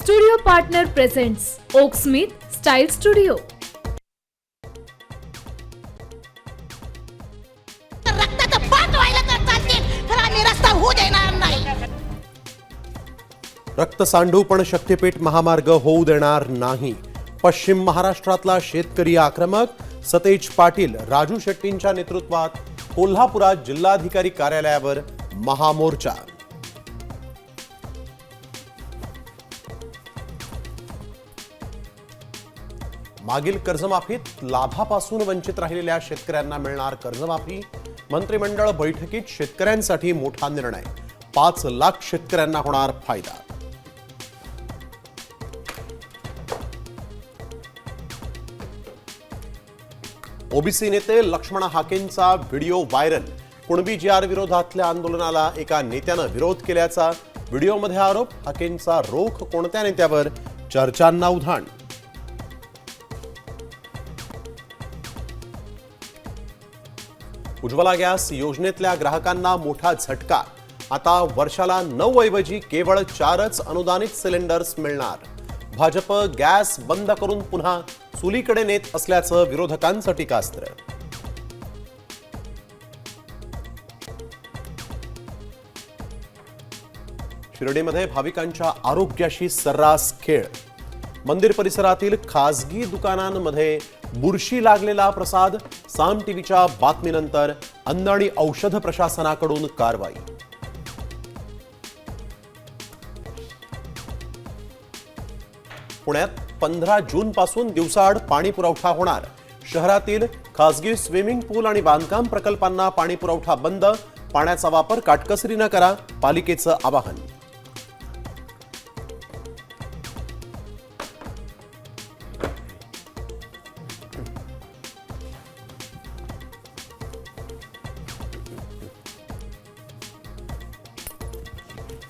Studio partner presents Oak Smith style studio. रक्ताचा पाठ व्हायला तर चालतील, तर आम्ही रस्ता होऊ देणार नाही. रक्त सांडू पण शक्तीपीठ महामार्ग होऊ देणार नाही. पश्चिम महाराष्ट्रातला शेतकरी आक्रमक. सतेज पाटील, राजू शेट्टींच्या नेतृत्वात कोल्हापुरात जिल्हाधिकारी कार्यालयावर महामोर्चा. मागील कर्जमाफीत लाभापासून वंचित राहिलेल्या शेतकऱ्यांना मिळणार कर्जमाफी. मंत्रिमंडळ बैठकीत शेतकऱ्यांसाठी मोठा निर्णय. 5 लाख शेतकऱ्यांना होणार फायदा. ओबीसी नेते लक्ष्मण हाकेंचा व्हिडिओ व्हायरल. कुणबी जीआर विरोधातल्या आंदोलनाला एका नेत्यानं विरोध केल्याचा व्हिडिओमध्ये आरोप. हाकेंचा रोख कोणत्या नेत्यावर? चर्चांना उधाण. उज्ज्वला गॅस योजनेतल्या ग्राहकांना मोठा झटका. आता वर्षाला 9 ऐवजी केवळ 4च अनुदानित सिलेंडर्स मिळणार. भाजप गॅस बंद करून पुन्हा चुलीकडे नेत असल्याचं विरोधकांचं टीकास्त्र. शिर्डीमध्ये भाविकांच्या आरोग्याशी सर्रास खेळ. मंदिर परिसरातील खासगी दुकानांमध्ये बुरशी लागलेला प्रसाद. साम टीव्हीच्या बातमीनंतर अन्न आणि औषध प्रशासनाकडून कारवाई. पुण्यात 15 जून पासून दिवसाआड पाणी पुरवठा होणार. शहरातील खासगी स्विमिंग पूल आणि बांधकाम प्रकल्पांना पाणी पुरवठा बंद. पाण्याचा वापर काटकसरीने करा, पालिकेचं आवाहन.